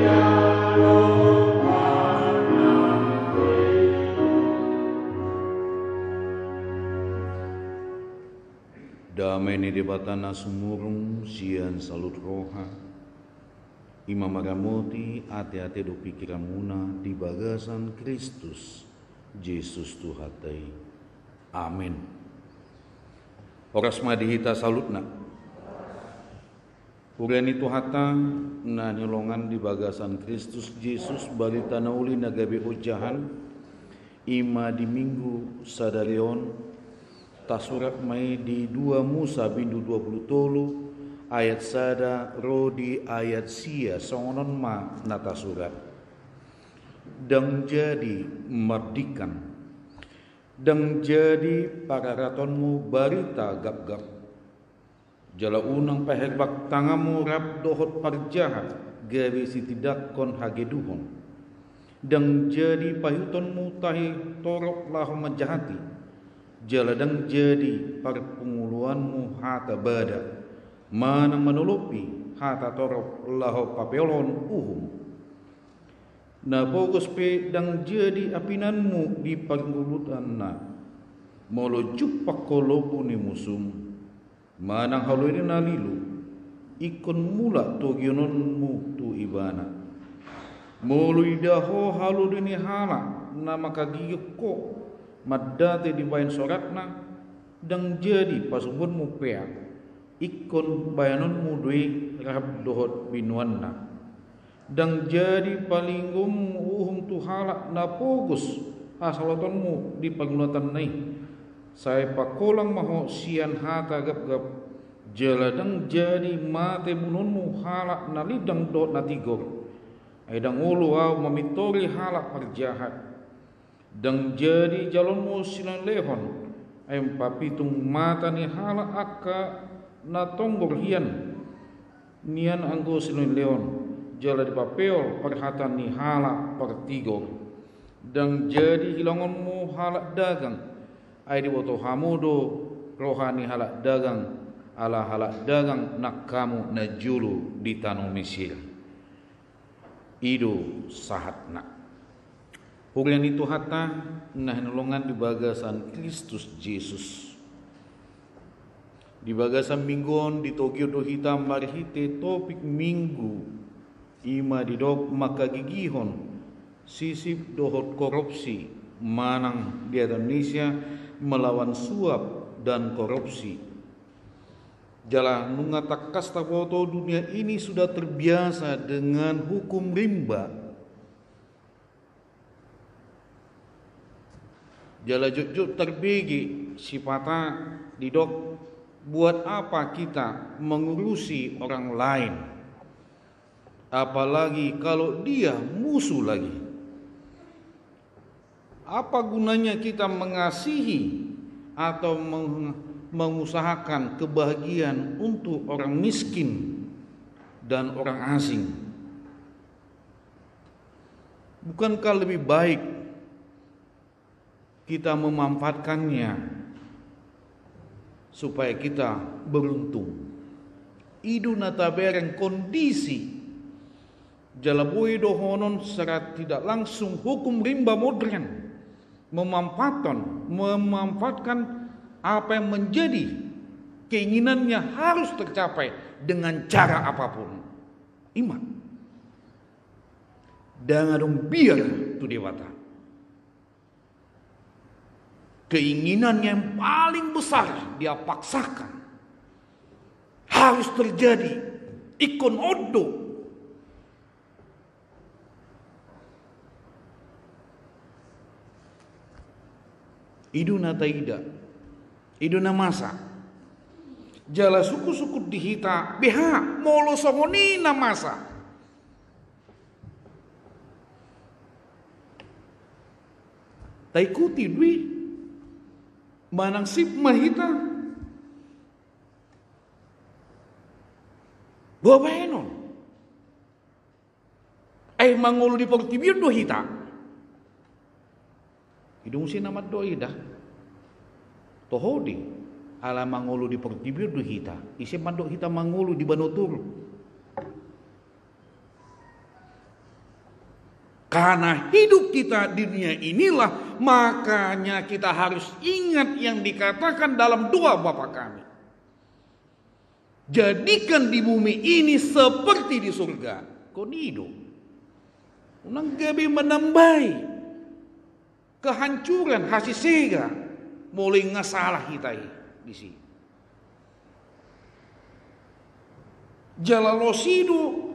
Damai ni debatana sumurung sian salut roha. Imam Agamoti ate-ate do pikiran muna di bagasan Kristus Yesus Tuhatai. Amin. Oras madihita salutna. Urani Tuhata na nyolongan di bagasan Kristus Yesus bali tanauli nagabe ujahan ima di minggu sadarion tasurat mai di 2 Musa bindu 20 tolu ayat sada rodi ayat sia songonon ma nata surat dan jadi mardikan dan jadi pararatonmu barita gap-gap jala unang paherbak tangamu rap dohot parjahat gawe si tidak kon hageduhon dan jadi pahutonmu tahi torok lahu majahati jala dan jadi parpunguluanmu hata bada mana menulopi hata torok lahu papelon uhum na pogos pe dang jadi apinanmu di panggulutan na molo jupak kolopu ni musum manang haloini nalilu ikon mula togiononmu tu ibana molo idaho haludini hala na makagiyuk ko maddate di bayan soratna dang jadi pasubunmu pea ikon bayanonmu dui rahab dohot binuanna dang jadi palinggum uhum tu halak na pogus asalotonmu di pagulatan nai saya pakolang maho sian hata gap-gap jala dang jadi mate bununmu halak na lidang dot na tigor aidang ulu au mamitori halak parjahat dang jadi jalonmu silan lehon ayam papitung mata ni halak akka na tonggor hian nian anggo silan leon jala di papel perhatan ni halak pertigor dan jadi hilongonmu halak dagang ai di boto hamudo rohani halak dagang ala halak dagang nak kamu na julu di tanah Mesir ido sahatna hurian itu hatta nah nolongan di bagasan Kristus Yesus di bagasan minggon di Tokyo do hitam marhite topik minggu ima didok maka gigihon sisip dohot korupsi manang di Indonesia melawan suap dan korupsi jala nungatak kasta foto dunia ini sudah terbiasa dengan hukum rimba jala jujur terbegi sifata didok buat apa kita mengurusi orang lain apalagi kalau dia musuh lagi. Apa gunanya kita mengasihi atau mengusahakan kebahagiaan untuk orang miskin dan orang asing? Bukankah lebih baik kita memanfaatkannya supaya kita beruntung? Idu natabereng kondisi jalabui dohonon secara tidak langsung hukum rimba modern memanfaatkan apa yang menjadi keinginannya harus tercapai dengan cara apapun. Iman dangadong biar tu dewata keinginan yang paling besar dia paksakan harus terjadi ikon odo iduna taida iduna masa jala suku-suku dihita beha molo songoni na masa taikuti dui manang sip mahita babaenon ay mangolo di portibio do hita idung sinamat do ida tohodi ala mangolo di portibio do hita isi mandok hita mangolo di banotur Karena hidup kita di dunia inilah, makanya kita harus ingat yang dikatakan dalam doa Bapa kami. Jadikan di bumi ini seperti di surga. Konido. Unang gabi menambai kehancuran hasisega mulai ngasalah kita di sini. Jalalosido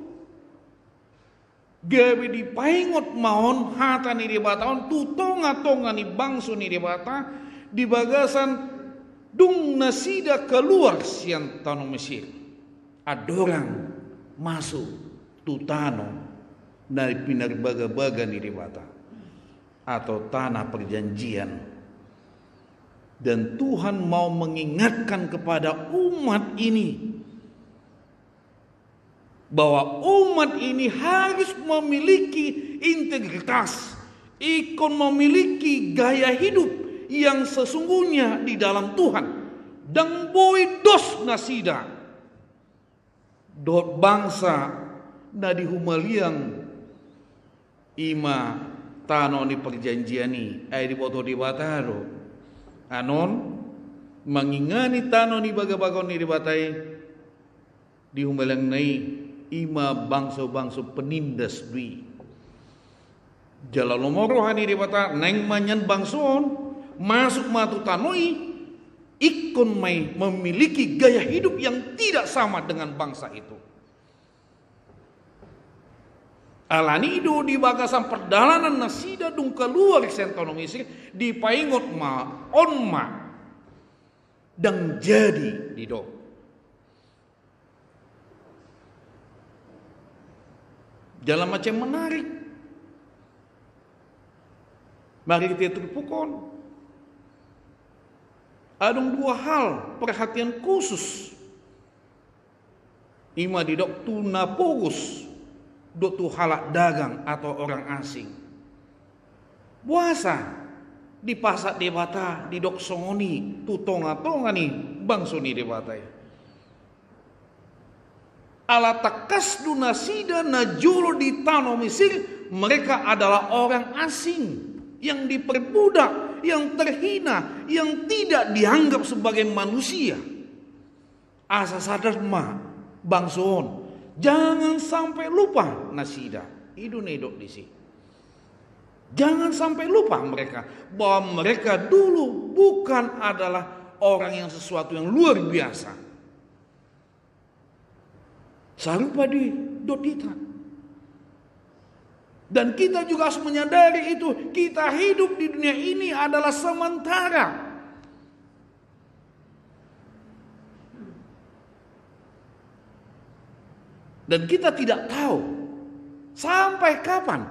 gabi dipaingot mahon hata ni dibataon tutonga-tonga ni bangso ni dibata di bagasan dung nasida keluar sian tanah Mesir. Adorang masuk tutano dari pinar baga-baga ni dibata atau tanah perjanjian. Dan Tuhan mau mengingatkan kepada umat ini bahwa umat ini harus memiliki integritas, ikut memiliki gaya hidup yang sesungguhnya di dalam Tuhan. Dan boy dos nasida dot bangsa na di humaliang ima tano ni perjanjiani ay di boto di bataro anon mangingani tano ni baga-bagon ni dibatai di humaliang nai ima bangso-bangso penindas dui jalalomoro hani dibata neng manyan bangson masuk matu tanoi ikon mai memiliki gaya hidup yang tidak sama dengan bangsa itu. Alanido di bagasan perdalanan nasida dung keluar sentono Mesir dipaingot ma onma dan jadi dido. Jalan macam menarik. Mari kita terpukul. Ada dua hal perhatian khusus. Ima didok tuna pogus. Dok tu halak dagang atau orang asing. Puasa di pasar debata di dok songoni tu tonga-tonga ni bangso ni debata. Ala takas dunasida najolo di tanah Mesir, mereka adalah orang asing yang diperbudak, yang terhina, yang tidak dianggap sebagai manusia. Asa sadar ma bangsoon, jangan sampai lupa nasida. Idu nedok di sini. Jangan sampai lupa mereka bahwa mereka dulu bukan adalah orang yang sesuatu yang luar biasa. Sarupa di dotita. Dan kita juga harus menyadari itu. Kita hidup di dunia ini adalah sementara. Dan kita tidak tahu sampai kapan.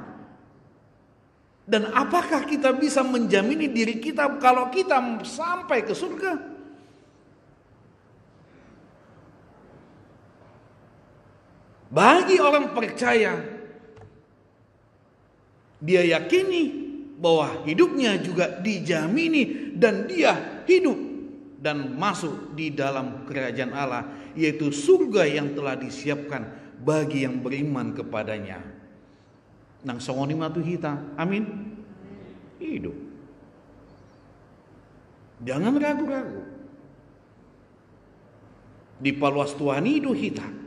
Dan apakah kita bisa menjamini diri kita kalau kita sampai ke surga? Bagi orang percaya, dia yakini bahwa hidupnya juga dijamini dan dia hidup dan masuk di dalam kerajaan Allah, yaitu surga yang telah disiapkan bagi yang beriman kepadanya. Nang songoni matu kita, amin. Hidup. Jangan ragu-ragu. Di paluas Tuhan hidup kita.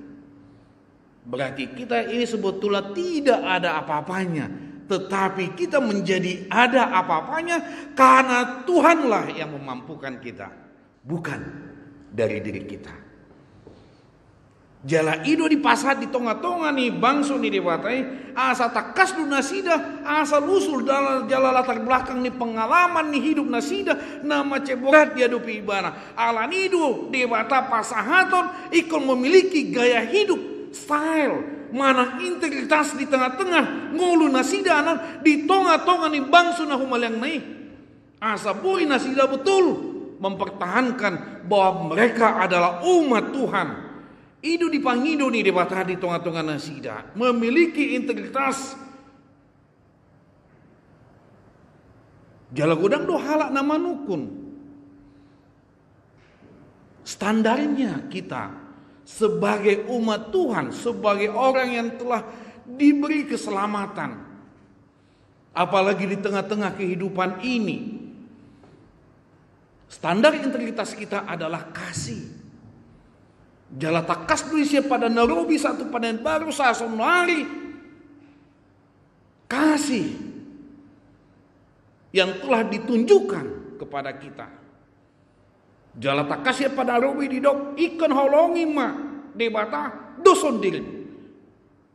Berarti kita ini sebetulnya tidak ada apa-apanya. Tetapi kita menjadi ada apa-apanya karena Tuhanlah yang memampukan kita. Bukan dari diri kita. Jala ido di pasar di tonga-tonga nih bangso nih dibatai. Asa takas du nasida. Asa lusul dalam jala latar belakang nih pengalaman nih hidup nasida. Nama ceborat dia dupi ibana. Ala nidu dibata pasahaton. Ikon memiliki gaya hidup. Style, mana integritas di tengah-tengah ngulu nasida anak di tonga-tonga ni bangsu na humaliang nai. Asa boy nasida betul mempertahankan bahwa mereka adalah umat Tuhan. Itu dipangido ni debata di tengah-tengah nasida memiliki integritas. Jala godang do halak nama nukun. Standarnya kita sebagai umat Tuhan, sebagai orang yang telah diberi keselamatan, Apalagi di tengah-tengah kehidupan ini, standar integritas kita adalah kasih. Jala takas duisia pada Nairobi satu panen baru sason lari. Kasih yang telah ditunjukkan kepada kita. Jala takas ya pada Nairobi di dok ikan holongi ma debata doson dirin.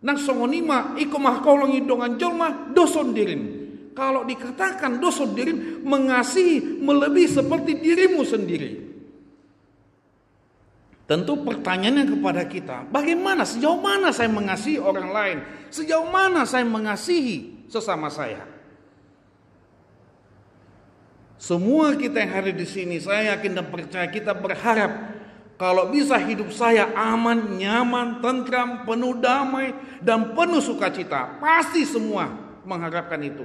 Nang songonima iko mah kolongi dongan jolma doson dirin. Kalau dikatakan doson dirin, mengasihi melebihi seperti dirimu sendiri. Tentu pertanyaannya kepada kita, bagaimana, sejauh mana saya mengasihi orang lain? Sejauh mana saya mengasihi sesama saya? Semua kita yang hadir di sini, saya yakin dan percaya, kita berharap kalau bisa hidup saya aman, nyaman, tentram, penuh damai, dan penuh sukacita. Pasti semua mengharapkan itu.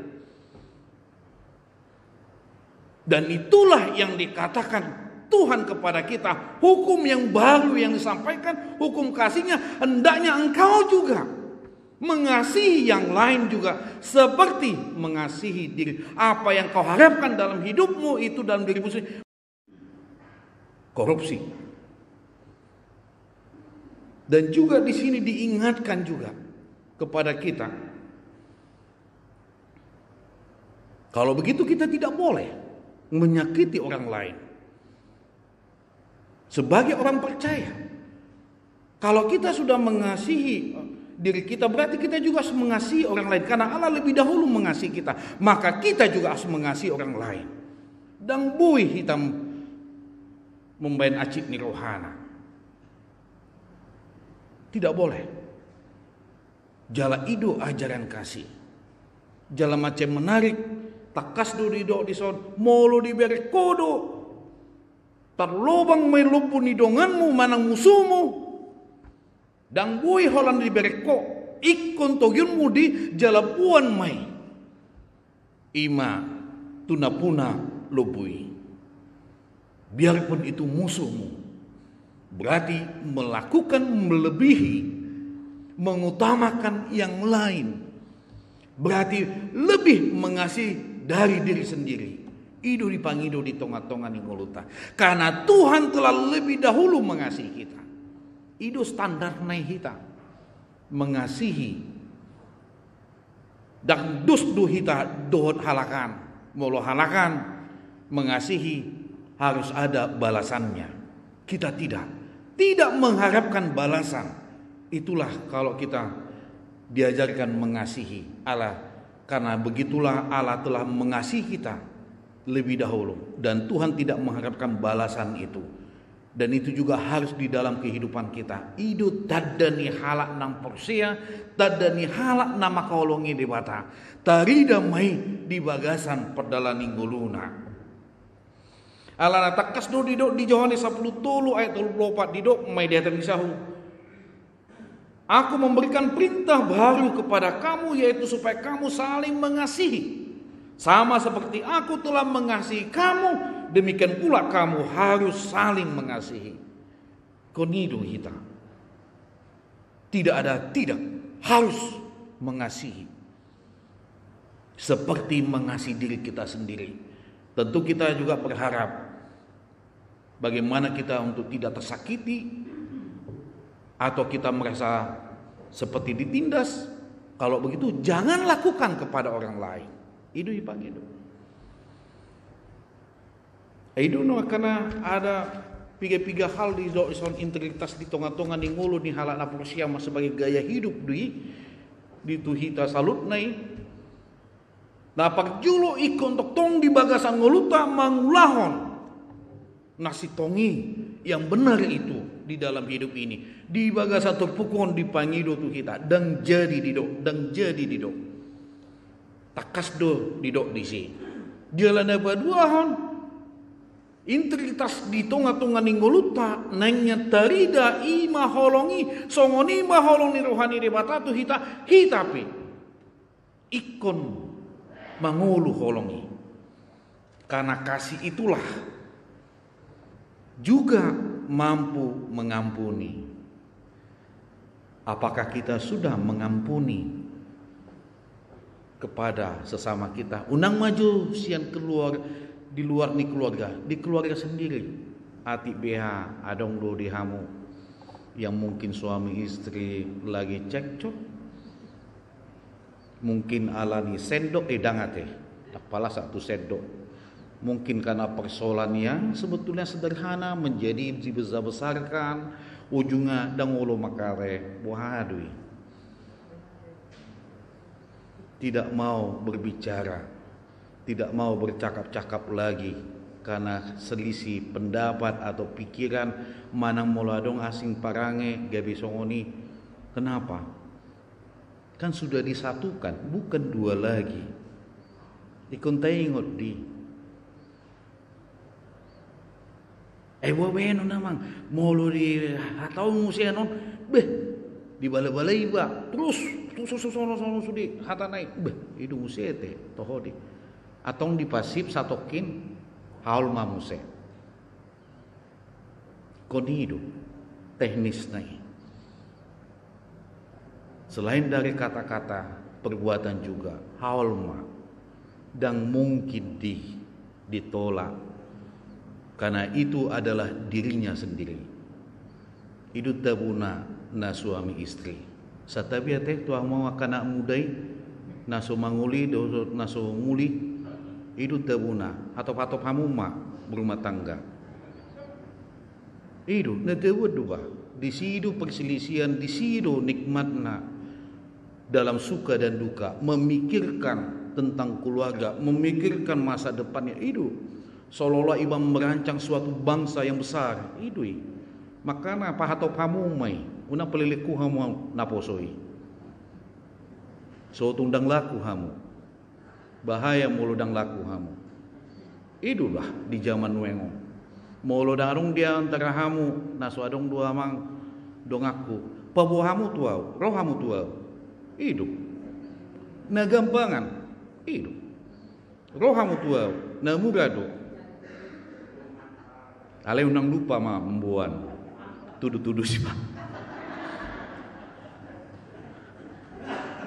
Dan itulah yang dikatakan Tuhan kepada kita. Hukum yang baru yang disampaikan, hukum kasihnya, hendaknya engkau juga mengasihi yang lain juga seperti mengasihi diri. Apa yang kau harapkan dalam hidupmu itu dalam dirimu sendiri. Korupsi. Dan juga di sini diingatkan juga kepada kita. Kalau begitu kita tidak boleh menyakiti orang lain. Sebagai orang percaya, kalau kita sudah mengasihi diri kita, berarti kita juga harus mengasihi orang lain. Karena Allah lebih dahulu mengasihi kita, maka kita juga harus mengasihi orang lain. Dan bui hitam membain acik ni rohana. Tidak boleh. Jala ido ajaran kasih. Jala macam menarik. Takas do di do di son, molo di beri kodo. Tarlobang may lupu ni donganmu manang musuhmu. Dang bui holan di beri ko. Ikon togyunmu di jalapuan may. Ima tunapuna lubui. Biarpun itu musuhmu. Berarti melakukan melebihi. Mengutamakan yang lain. Berarti lebih mengasihi dari diri sendiri. Ido dipangido di tonga-tonga ni ngoluta. Karena Tuhan telah lebih dahulu mengasihi kita. Ido standar nai kita. Mengasihi. Dan dusdu kita dohot halakan. Molo halakan. Mengasihi harus ada balasannya. Kita tidak. Tidak mengharapkan balasan. Itulah kalau kita diajarkan mengasihi Allah. Karena begitulah Allah telah mengasihi kita lebih dahulu. Dan Tuhan tidak mengharapkan balasan itu. Dan itu juga harus di dalam kehidupan kita. Idu tadani halak nang porsia, tadani halak nama kolongi di bata. Tarida mai di bagasan perdalani nguluna. Allah takas do di Yohanes 10 ayat 24 didok mai di atas sahu. Aku memberikan perintah baru kepada kamu, yaitu supaya kamu saling mengasihi. Sama seperti aku telah mengasihi kamu, demikian pula kamu harus saling mengasihi. Konido kita. Tidak ada tidak, harus mengasihi. Seperti mengasihi diri kita sendiri. Tentu kita juga berharap bagaimana kita untuk tidak tersakiti, atau kita merasa seperti ditindas. Kalau begitu jangan lakukan kepada orang lain. Itu dipanggil. Itu karena ada piga-piga hal di soal integritas di tonga-tonga di ngulu di halak naprosia sebagai gaya hidup di tuhita salut nai. Napak julo ikon tok tong di bagasan nguluta mangulahon nasi tongi yang benar itu di dalam hidup ini. Di bagasan terpukul di pangido tu kita dan jadi didok. Takas do didok di si. Jalan apa dua hon. Integritas di tonga-tonga ninggoluta nengnya tarida ima holongi songoni ma holongi rohani di batatu hitapi ikon mangulu holongi. Karena kasih itulah juga mampu mengampuni. Apakah kita sudah mengampuni kepada sesama kita. Unang maju sian keluar di luar ni keluarga, di keluarga sendiri. Ati BH adong do di hamu yang mungkin suami istri lagi cekcok, mungkin alani sendok dangate, apalah satu sendok. Mungkin karena persoalannya sebetulnya sederhana menjadi dibesar-besarkan, ujungnya dangolo makare buhadui. Tidak mau berbicara, tidak mau bercakap-cakap lagi karena selisih pendapat atau pikiran manang moladong asing parange gabi songoni. Kenapa? Kan sudah disatukan, bukan dua lagi. Ikuntai ingot di wabeno namang molo di atau musianon beh di balai-balai ba terus sono sudi hata naik beh itu musiete tohodi atong di pasip satokin haul mamuse konido teknis nai. Selain dari kata-kata, perbuatan juga haul ma dan mungkin ditolak karena itu adalah dirinya sendiri. Itu tabuna na suami istri. Satabia teh tuang mau kana mudai naso manguli do naso muli itu tabuna atau patop hamuma berumah tangga. Itu netewud dua. Di situ perselisihan, di situ nikmatna dalam suka dan duka, memikirkan tentang keluarga, memikirkan masa depannya itu. Seolah-olah iba merancang suatu bangsa yang besar. Itu. Makana pahatop hamumai, una peliliku hamu naposoi. So tundang laku hamu. Bahaya muludang laku hamu. Itulah di zaman wengo. Molo darung dia antara hamu, naso adong dua mang dong aku. Pabo hamu tuau, roh hamu tuau. Itu. Na gampangan. Itu. Roh hamu tuau, na murado. Ale unang lupa mah membuan. Tuduh-tuduh sih pak.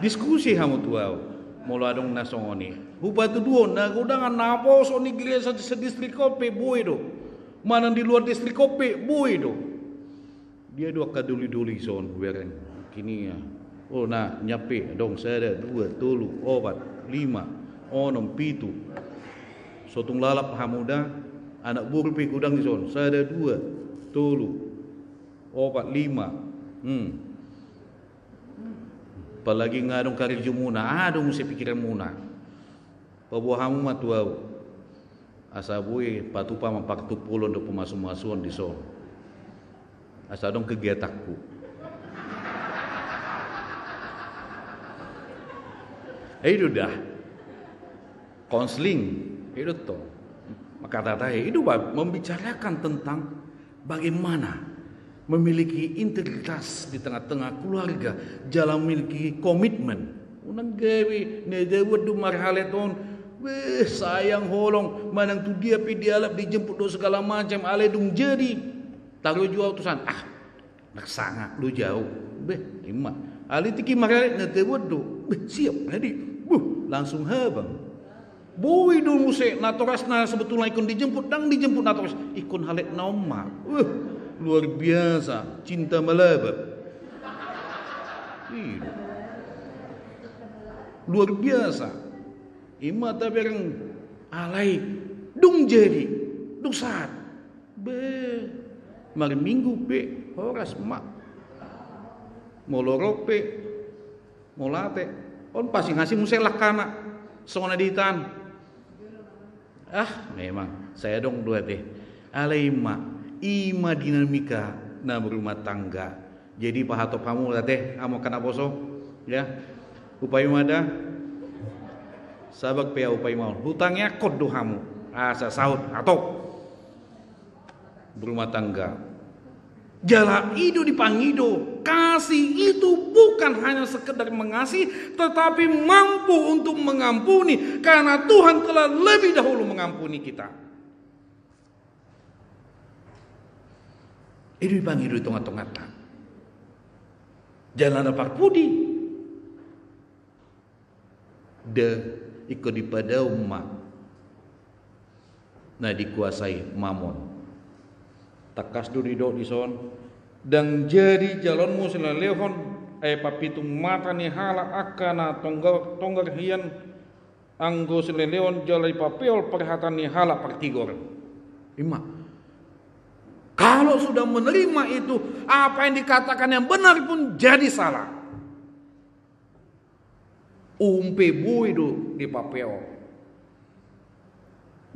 Diskusi hamu tuau. Molo adong nasongoni. Hupa tu duon na kudangan napo so ni gereja sedistrik kope boy do. Mana di luar distrik kope boy do. Dia dua kaduli-duli son beren. Kini ya. Oh nah nyape dong saya ada 2, 3, 4, 5, 6, 7. Sotung lalap hamuda anak buruk pi gudang di son. Saya ada 2, 3, 4, 5. Apalagi ngadong karir jumuna, adong mesti pikiran muna. Pabuahamu matuau. Asabui patupa mapaktupulon do pemasuk-masuan di son. Asadong kegiatakku. Itu dah. Konseling itu toh. Maka tatahe itu membicarakan tentang bagaimana memiliki integritas di tengah-tengah keluarga, jalan memiliki komitmen. Unang gawi nedewet du marhaleton, weh sayang holong, manang tu dia pi dialap dijemput do segala macam, ale dung jadi. Taruh jual tusan, nak sanga lu jauh, beh lima. Ali tiki marhalet nedewet du, beh siap tadi, langsung habang. Boy do muse natoras na sebetulnya ikon dijemput, dang dijemput natoras ikon halet naoma. Luar biasa, cinta melabab. Luar biasa. Ima taberang alai dung jadi, dung saat. Be, mari minggu be, horas mak. Molorope, molate. On pasti ngasih muselak kana. Songona ditan. Memang saya dong dua deh. Alai mak. Ima dinamika na berumah tangga. Jadi pahatop kamu teh amo kana boso ya. Upaya mada sabak pea upaya mau. Hutangnya kod do kamu. Asa saut atau berumah tangga. Jala itu dipangido. Kasih itu bukan hanya sekedar mengasihi, tetapi mampu untuk mengampuni karena Tuhan telah lebih dahulu mengampuni kita. Itu dipanggil di tengah-tengah. Jalan dapat pudi. ikut dipadau ma. Nah dikuasai mamon. Takas durido di son dan jadi jalanmu selalehon papitung mata ni hala akana tonggar hian anggo seleleon jalai papeol perhatan ni hala partigor. Ima. Kalau sudah menerima itu, apa yang dikatakan yang benar pun jadi salah. Umpe boido di papeol.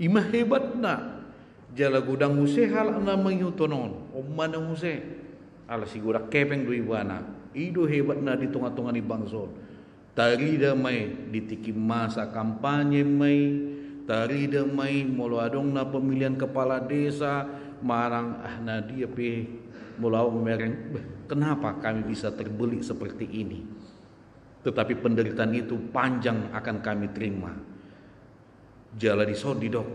Ima hebat na. Jala gudang muse hal na manyutonon. Mana muse. Ala sigura kepeng do ibana. Ido hebat na di tengah-tengah ni bangson. Tarida may ditiki masa kampanye may. Tarida may molo adong na pemilihan kepala desa. Marang na dia pe mulau mereng. Kenapa kami bisa terbeli seperti ini? Tetapi penderitaan itu panjang akan kami terima. Jala di dok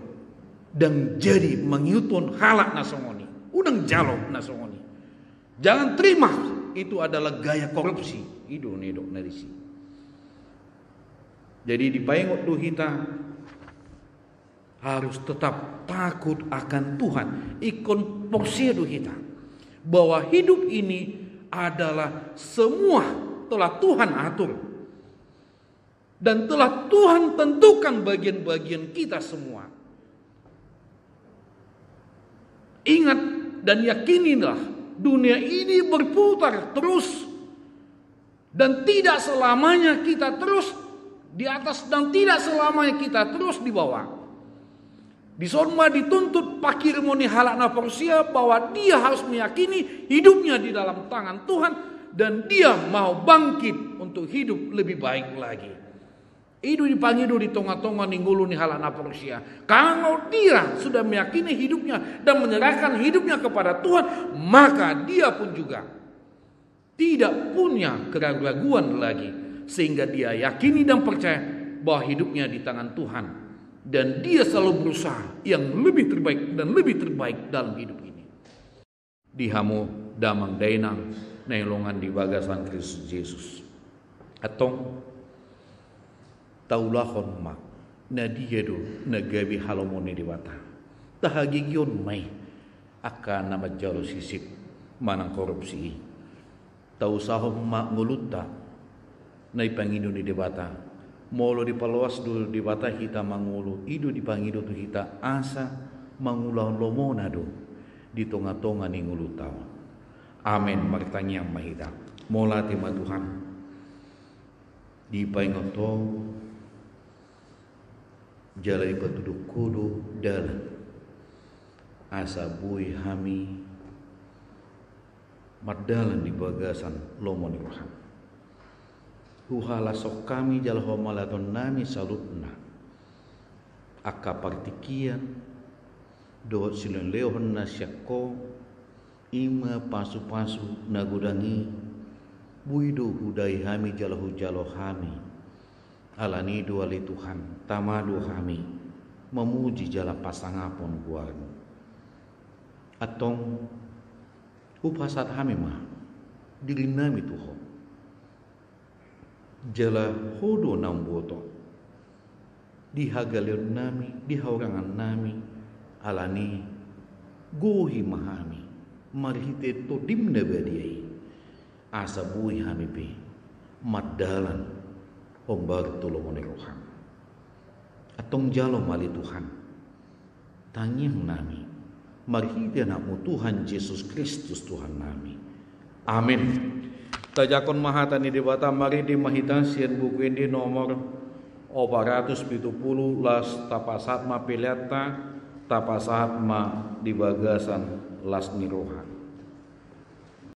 dan jadi mengiutun halak nasongoni udang jalo nasongoni jangan terima itu adalah gaya korupsi itu nih dok narisi. Jadi dipaingot tuh kita harus tetap takut akan Tuhan ikon porsi kita bahwa hidup ini adalah semua telah Tuhan atur. Dan telah Tuhan tentukan bagian-bagian kita semua. Ingat dan yakinilah dunia ini berputar terus. Dan tidak selamanya kita terus di atas dan tidak selamanya kita terus di bawah. Di sorma dituntut pakir moni halakna porsia bahwa dia harus meyakini hidupnya di dalam tangan Tuhan. Dan dia mau bangkit untuk hidup lebih baik lagi. Itu dipanggil di tengah-tengah ninggulu ni halana porsia. Kalau dia sudah meyakini hidupnya dan menyerahkan hidupnya kepada Tuhan, maka dia pun juga tidak punya keraguan lagi, sehingga dia yakini dan percaya bahwa hidupnya di tangan Tuhan dan dia selalu berusaha yang lebih terbaik dan lebih terbaik dalam hidup ini. Dihamu damang dainang nailongan di bagasan Kristus Yesus. Atau taulahon mak na dia do nagabi halomone diwata tahagigion may akan nama jalo sisip manang korupsi tau sahom mak ngulutta na ipangido ni debata molo di paluas do debata hita mangulu ido dipangido tu hita asa mangulaon lomona do di tonga-tonga ni ngulutaw. Amen. Martanya mahida mola tema Tuhan di paingoto jalai patuduk kudu dalam asa bui hami madalan di bagasan lomoni rohan huhala sok kami jalho malaton nami salutna akka partikian dohot silen leohon nasyakko ima pasu-pasu nagudangi buidu hudai hami jalho hami alani duali Tuhan tamadu kami memuji jala pasangapon guarmu atong upasat kami mah diri nami tuho jala hodo namboto dihagalion nami dihaurangan nami alani gohi mahami marhite to dimna badiai asa bui hami pe madalan Ombar tulungan rohan atong jalo mali Tuhan tanyang nami marhiti anakmu Tuhan Yesus Kristus Tuhan nami. Amin. Tajakon mahata ni debata mari di mahita sian buku ini nomor 470 las tapasat ma peleta tapasat ma di bagasan las ni rohan.